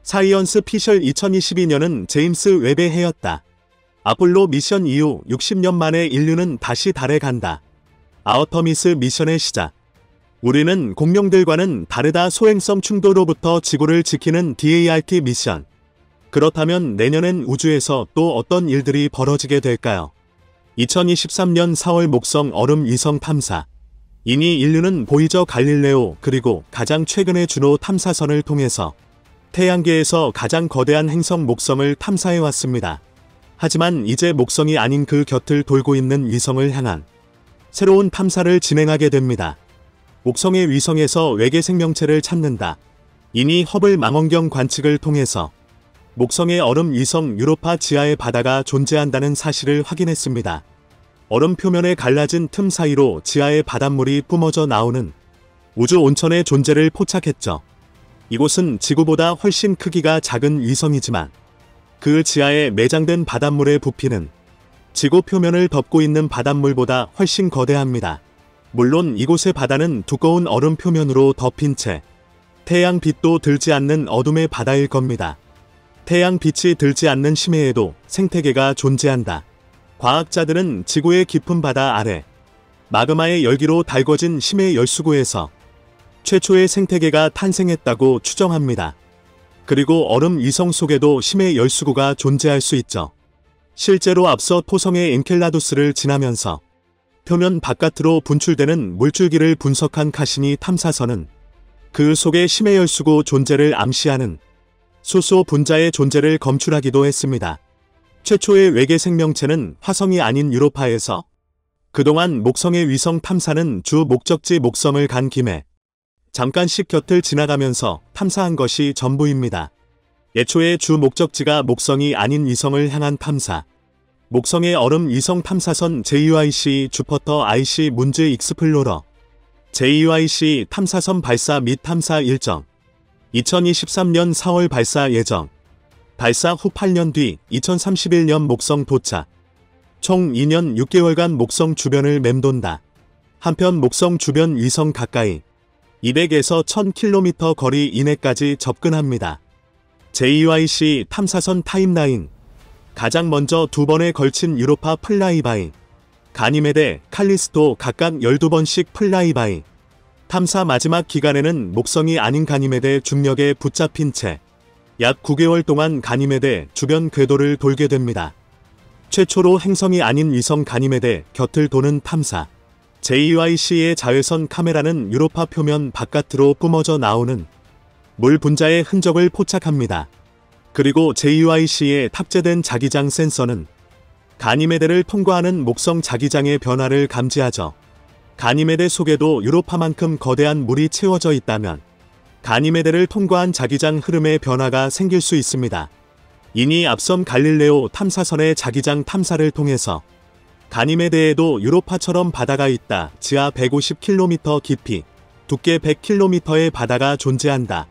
사이언스 피셜 2022년은 제임스 웹의 해였다. 아폴로 미션 이후 60년 만에 인류는 다시 달에 간다. 아우터미스 미션의 시작. 우리는 공룡들과는 다르다. 소행성 충돌로부터 지구를 지키는 DART 미션. 그렇다면 내년엔 우주에서 또 어떤 일들이 벌어지게 될까요? 2023년 4월 목성 얼음 위성 탐사. 이니 인류는 보이저 갈릴레오 그리고 가장 최근의 주노 탐사선을 통해서 태양계에서 가장 거대한 행성 목성을 탐사해왔습니다. 하지만 이제 목성이 아닌 그 곁을 돌고 있는 위성을 향한 새로운 탐사를 진행하게 됩니다. 목성의 위성에서 외계 생명체를 찾는다. 이니 허블 망원경 관측을 통해서 목성의 얼음 위성 유로파 지하의 바다가 존재한다는 사실을 확인했습니다. 얼음 표면에 갈라진 틈 사이로 지하의 바닷물이 뿜어져 나오는 우주 온천의 존재를 포착했죠. 이곳은 지구보다 훨씬 크기가 작은 위성이지만 그 지하에 매장된 바닷물의 부피는 지구 표면을 덮고 있는 바닷물보다 훨씬 거대합니다. 물론 이곳의 바다는 두꺼운 얼음 표면으로 덮인 채 태양 빛도 들지 않는 어둠의 바다일 겁니다. 태양 빛이 들지 않는 심해에도 생태계가 존재한다. 과학자들은 지구의 깊은 바다 아래 마그마의 열기로 달궈진 심해 열수구에서 최초의 생태계가 탄생했다고 추정합니다. 그리고 얼음 위성 속에도 심해 열수구가 존재할 수 있죠. 실제로 앞서 토성의 엔켈라두스를 지나면서 표면 바깥으로 분출되는 물줄기를 분석한 카시니 탐사선은 그 속에 심해 열수구 존재를 암시하는 수소 분자의 존재를 검출하기도 했습니다. 최초의 외계 생명체는 화성이 아닌 유로파에서 그동안 목성의 위성 탐사는 주 목적지 목성을 간 김에 잠깐씩 곁을 지나가면서 탐사한 것이 전부입니다. 애초에 주 목적지가 목성이 아닌 위성을 향한 탐사. 목성의 얼음 위성 탐사선 JUIC 주퍼터 IC 문즈 익스플로러 JUIC 탐사선 발사 및 탐사 일정 2023년 4월 발사 예정. 발사 후 8년 뒤 2031년 목성 도착. 총 2년 6개월간 목성 주변을 맴돈다. 한편 목성 주변 위성 가까이 200에서 1000km 거리 이내까지 접근합니다. JUIC 탐사선 타임라인. 가장 먼저 2번에 걸친 유로파 플라이바이, 가니메데, 칼리스토 각각 12번씩 플라이바이. 탐사 마지막 기간에는 목성이 아닌 가니메데 중력에 붙잡힌 채 약 9개월 동안 가니메데 주변 궤도를 돌게 됩니다. 최초로 행성이 아닌 위성 가니메데 곁을 도는 탐사. JUIC의 자외선 카메라는 유로파 표면 바깥으로 뿜어져 나오는 물 분자의 흔적을 포착합니다. 그리고 JUIC에 탑재된 자기장 센서는 가니메데를 통과하는 목성 자기장의 변화를 감지하죠. 가니메데 속에도 유로파만큼 거대한 물이 채워져 있다면 가니메데를 통과한 자기장 흐름의 변화가 생길 수 있습니다. 이니 앞선 갈릴레오 탐사선의 자기장 탐사를 통해서 가니메데에도 유로파처럼 바다가 있다. 지하 150km 깊이, 두께 100km의 바다가 존재한다.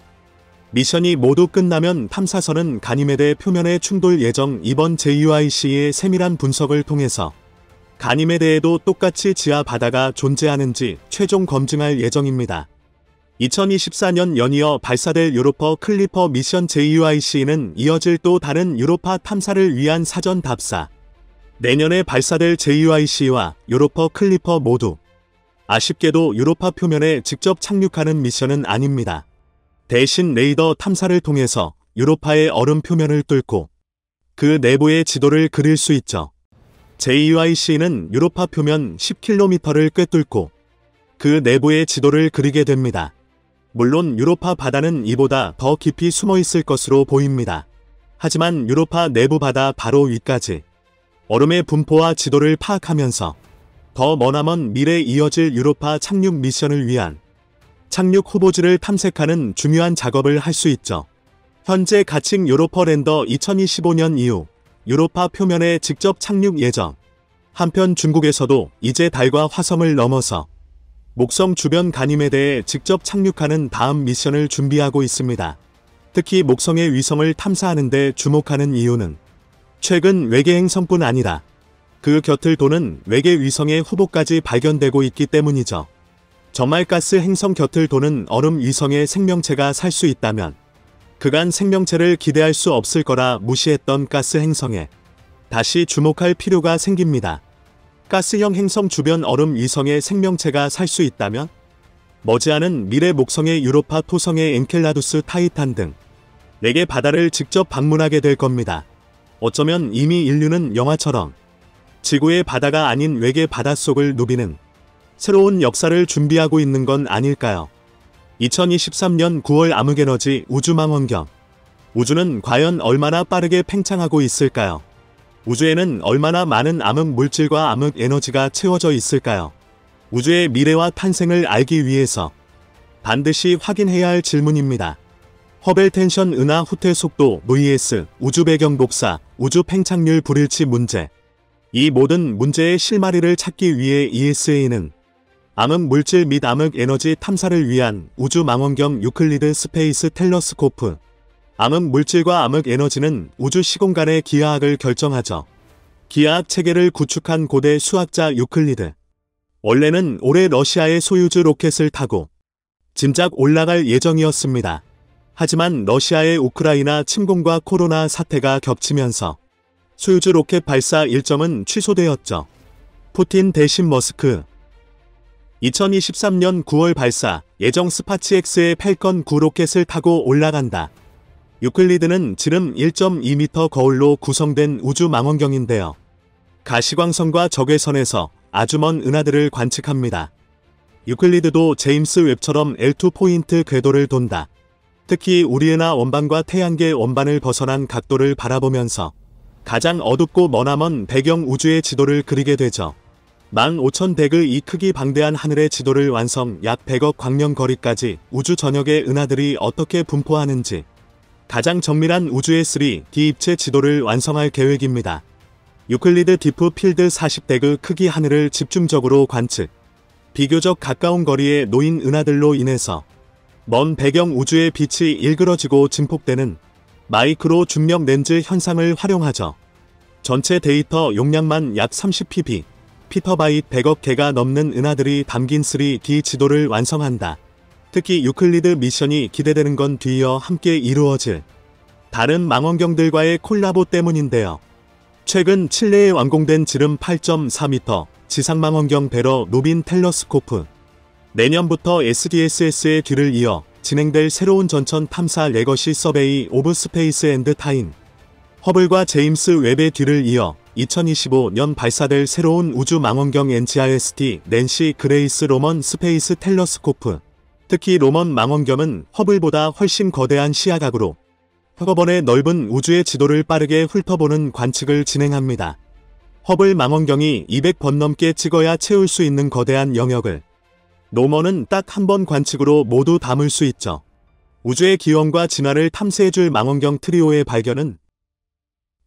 미션이 모두 끝나면 탐사선은 가니메데 표면에 충돌 예정. 이번 JUIC의 세밀한 분석을 통해서 가니메데에도 똑같이 지하 바다가 존재하는지 최종 검증할 예정입니다. 2024년 연이어 발사될 유로파 클리퍼 미션 JUIC는 이어질 또 다른 유로파 탐사를 위한 사전 답사. 내년에 발사될 JUIC와 유로파 클리퍼 모두 아쉽게도 유로파 표면에 직접 착륙하는 미션은 아닙니다. 대신 레이더 탐사를 통해서 유로파의 얼음 표면을 뚫고 그 내부의 지도를 그릴 수 있죠. JUIC는 유로파 표면 10km를 꿰뚫고 그 내부의 지도를 그리게 됩니다. 물론 유로파 바다는 이보다 더 깊이 숨어 있을 것으로 보입니다. 하지만 유로파 내부 바다 바로 위까지 얼음의 분포와 지도를 파악하면서 더 머나먼 미래에 이어질 유로파 착륙 미션을 위한 착륙 후보지를 탐색하는 중요한 작업을 할 수 있죠. 현재 가칭 유로파 랜더 2025년 이후 유로파 표면에 직접 착륙 예정. 한편 중국에서도 이제 달과 화성을 넘어서 목성 주변 가니메데에 직접 착륙하는 다음 미션을 준비하고 있습니다. 특히 목성의 위성을 탐사하는 데 주목하는 이유는 최근 외계 행성뿐 아니라 그 곁을 도는 외계 위성의 후보까지 발견되고 있기 때문이죠. 저말가스 행성 곁을 도는 얼음 위성의 생명체가 살 수 있다면 그간 생명체를 기대할 수 없을 거라 무시했던 가스 행성에 다시 주목할 필요가 생깁니다. 가스형 행성 주변 얼음 위성에 생명체가 살 수 있다면? 머지않은 미래 목성의 유로파 토성의 엔켈라두스 타이탄 등 4개 바다를 직접 방문하게 될 겁니다. 어쩌면 이미 인류는 영화처럼 지구의 바다가 아닌 외계 바닷속을 누비는 새로운 역사를 준비하고 있는 건 아닐까요? 2023년 9월 암흑에너지 우주망원경. 우주는 과연 얼마나 빠르게 팽창하고 있을까요? 우주에는 얼마나 많은 암흑 물질과 암흑 에너지가 채워져 있을까요? 우주의 미래와 탄생을 알기 위해서 반드시 확인해야 할 질문입니다. 허벨 텐션 은하 후퇴 속도 vs 우주 배경 복사, 우주 팽창률 불일치 문제. 이 모든 문제의 실마리를 찾기 위해 ESA는 암흑 물질 및 암흑 에너지 탐사를 위한 우주 망원경 유클리드 스페이스 텔레스코프. 암흑 물질과 암흑 에너지는 우주 시공간의 기하학을 결정하죠. 기하학 체계를 구축한 고대 수학자 유클리드. 원래는 올해 러시아의 소유주 로켓을 타고 짐작 올라갈 예정이었습니다. 하지만 러시아의 우크라이나 침공과 코로나 사태가 겹치면서 소유주 로켓 발사 일정은 취소되었죠. 푸틴 대신 머스크. 2023년 9월 발사 예정 스파츠X의 팰컨 9 로켓을 타고 올라간다. 유클리드는 지름 1.2m 거울로 구성된 우주 망원경인데요. 가시광선과 적외선에서 아주 먼 은하들을 관측합니다. 유클리드도 제임스 웹처럼 L2 포인트 궤도를 돈다. 특히 우리 은하 원반과 태양계 원반을 벗어난 각도를 바라보면서 가장 어둡고 머나먼 배경 우주의 지도를 그리게 되죠. 15,100의 이 크기 방대한 하늘의 지도를 완성 약 100억 광년 거리까지 우주 전역의 은하들이 어떻게 분포하는지 가장 정밀한 우주의 3D 입체 지도를 완성할 계획입니다. 유클리드 디프 필드 40덱의 크기 하늘을 집중적으로 관측. 비교적 가까운 거리에 놓인 은하들로 인해서 먼 배경 우주의 빛이 일그러지고 증폭되는 마이크로 중력 렌즈 현상을 활용하죠. 전체 데이터 용량만 약 30pb, 피터바이트 100억 개가 넘는 은하들이 담긴 3D 지도를 완성한다. 특히 유클리드 미션이 기대되는 건 뒤이어 함께 이루어질 다른 망원경들과의 콜라보 때문인데요. 최근 칠레에 완공된 지름 8.4m 지상망원경 베러 노빈 텔레스코프. 내년부터 SDSS의 뒤를 이어 진행될 새로운 전천 탐사 레거시 서베이 오브 스페이스 앤드 타임. 허블과 제임스 웹의 뒤를 이어 2025년 발사될 새로운 우주 망원경 NGRST 낸시 그레이스 로먼 스페이스 텔레스코프. 특히 로먼 망원경은 허블보다 훨씬 거대한 시야각으로 허버번의 넓은 우주의 지도를 빠르게 훑어보는 관측을 진행합니다. 허블 망원경이 200번 넘게 찍어야 채울 수 있는 거대한 영역을 로먼은 딱 한 번 관측으로 모두 담을 수 있죠. 우주의 기원과 진화를 탐사해줄 망원경 트리오의 발견은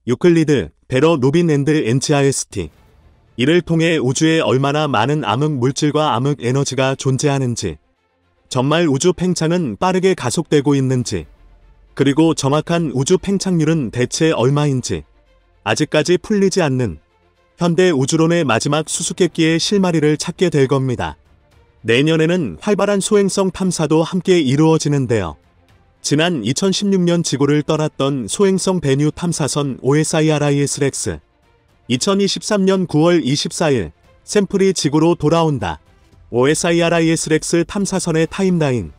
유클리드, 베러 노빈 앤드 NGRST. 이를 통해 우주에 얼마나 많은 암흑 물질과 암흑 에너지가 존재하는지, 정말 우주 팽창은 빠르게 가속되고 있는지, 그리고 정확한 우주 팽창률은 대체 얼마인지 아직까지 풀리지 않는 현대 우주론의 마지막 수수께끼의 실마리를 찾게 될 겁니다. 내년에는 활발한 소행성 탐사도 함께 이루어지는데요. 지난 2016년 지구를 떠났던 소행성 베뉴 탐사선 OSIRIS-REx. 2023년 9월 24일 샘플이 지구로 돌아온다. OSIRIS-REx 탐사선의 타임라인.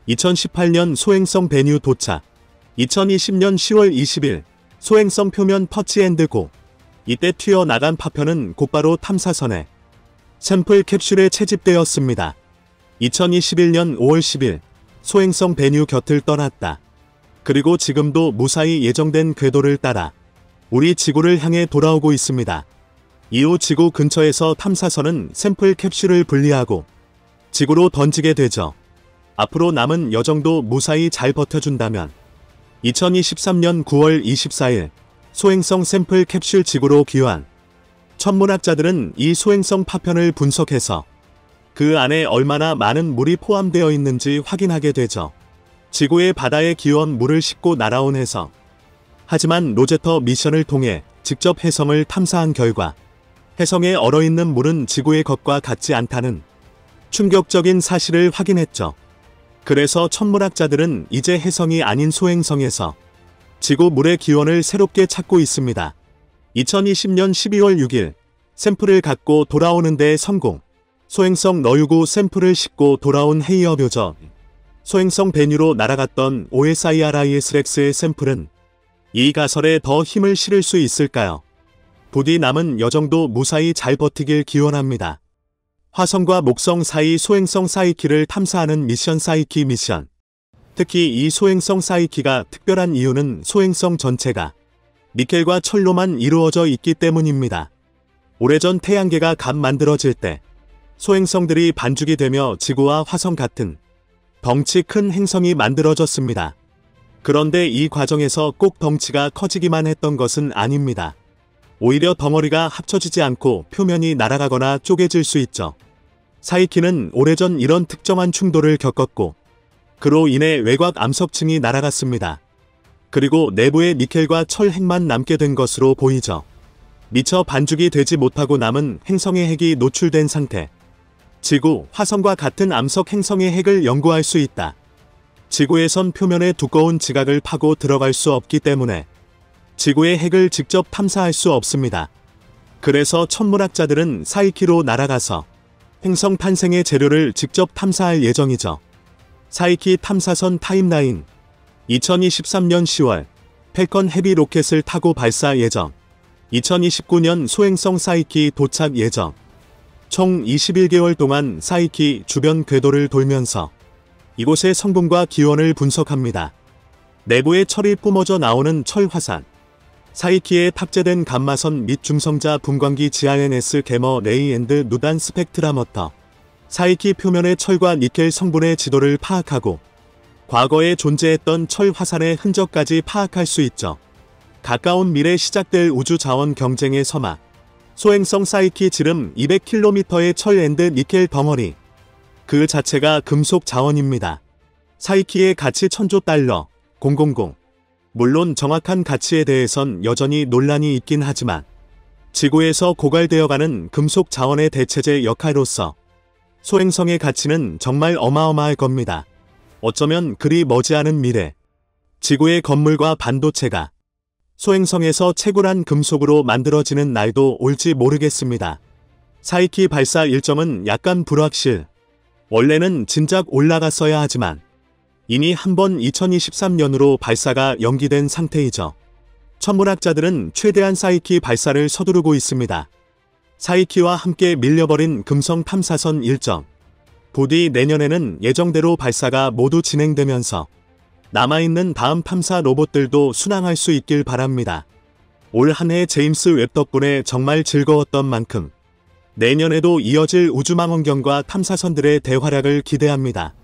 2018년 소행성 베뉴 도착. 2020년 10월 20일 소행성 표면 터치 앤드 고. 이때 튀어나간 파편은 곧바로 탐사선에 샘플 캡슐에 채집되었습니다. 2021년 5월 10일 소행성 베뉴 곁을 떠났다. 그리고 지금도 무사히 예정된 궤도를 따라 우리 지구를 향해 돌아오고 있습니다. 이후 지구 근처에서 탐사선은 샘플 캡슐을 분리하고 지구로 던지게 되죠. 앞으로 남은 여정도 무사히 잘 버텨준다면 2023년 9월 24일 소행성 샘플 캡슐 지구로 귀환. 천문학자들은 이 소행성 파편을 분석해서 그 안에 얼마나 많은 물이 포함되어 있는지 확인하게 되죠. 지구의 바다에 기원 물을 싣고 날아온 해성. 하지만 로제터 미션을 통해 직접 해성을 탐사한 결과 해성에 얼어있는 물은 지구의 것과 같지 않다는 충격적인 사실을 확인했죠. 그래서 천문학자들은 이제 혜성이 아닌 소행성에서 지구 물의 기원을 새롭게 찾고 있습니다. 2020년 12월 6일 샘플을 갖고 돌아오는 데 성공. 소행성 너유구 샘플을 싣고 돌아온 헤이어묘저. 소행성 배뉴로 날아갔던 OSIRIS-REX의 샘플은 이 가설에 더 힘을 실을 수 있을까요? 부디 남은 여정도 무사히 잘 버티길 기원합니다. 화성과 목성 사이 소행성 사이키를 탐사하는 미션 사이키 미션. 특히 이 소행성 사이키가 특별한 이유는 소행성 전체가 니켈과 철로만 이루어져 있기 때문입니다. 오래전 태양계가 갓 만들어질 때 소행성들이 반죽이 되며 지구와 화성 같은 덩치 큰 행성이 만들어졌습니다. 그런데 이 과정에서 꼭 덩치가 커지기만 했던 것은 아닙니다. 오히려 덩어리가 합쳐지지 않고 표면이 날아가거나 쪼개질 수 있죠. 사이키는 오래전 이런 특정한 충돌을 겪었고 그로 인해 외곽 암석층이 날아갔습니다. 그리고 내부에 니켈과 철 핵만 남게 된 것으로 보이죠. 미처 반죽이 되지 못하고 남은 행성의 핵이 노출된 상태. 지구, 화성과 같은 암석 행성의 핵을 연구할 수 있다. 지구에선 표면에 두꺼운 지각을 파고 들어갈 수 없기 때문에 지구의 핵을 직접 탐사할 수 없습니다. 그래서 천문학자들은 사이키로 날아가서 행성 탄생의 재료를 직접 탐사할 예정이죠. 사이키 탐사선 타임라인. 2023년 10월 팰컨 헤비 로켓을 타고 발사 예정. 2029년 소행성 사이키 도착 예정. 총 21개월 동안 사이키 주변 궤도를 돌면서 이곳의 성분과 기원을 분석합니다. 내부에 철이 뿜어져 나오는 철 화산. 사이키에 탑재된 감마선 및 중성자 분광기 GRNS 게머 레이 앤드 누단 스펙트라머터. 사이키 표면의 철과 니켈 성분의 지도를 파악하고 과거에 존재했던 철 화산의 흔적까지 파악할 수 있죠. 가까운 미래 시작될 우주 자원 경쟁의 서막. 소행성 사이키 지름 200km의 철 앤드 니켈 덩어리. 그 자체가 금속 자원입니다. 사이키의 가치 1000조 달러, 000. 물론 정확한 가치에 대해선 여전히 논란이 있긴 하지만 지구에서 고갈되어가는 금속 자원의 대체제 역할로서 소행성의 가치는 정말 어마어마할 겁니다. 어쩌면 그리 머지않은 미래, 지구의 건물과 반도체가 소행성에서 채굴한 금속으로 만들어지는 날도 올지 모르겠습니다. 사이키 발사 일정은 약간 불확실. 원래는 진작 올라갔어야 하지만 이미 한번 2023년으로 발사가 연기된 상태이죠. 천문학자들은 최대한 사이키 발사를 서두르고 있습니다. 사이키와 함께 밀려버린 금성 탐사선 일정. 부디 내년에는 예정대로 발사가 모두 진행되면서 남아있는 다음 탐사 로봇들도 순항할 수 있길 바랍니다. 올 한 해 제임스 웹 덕분에 정말 즐거웠던 만큼 내년에도 이어질 우주망원경과 탐사선들의 대활약을 기대합니다.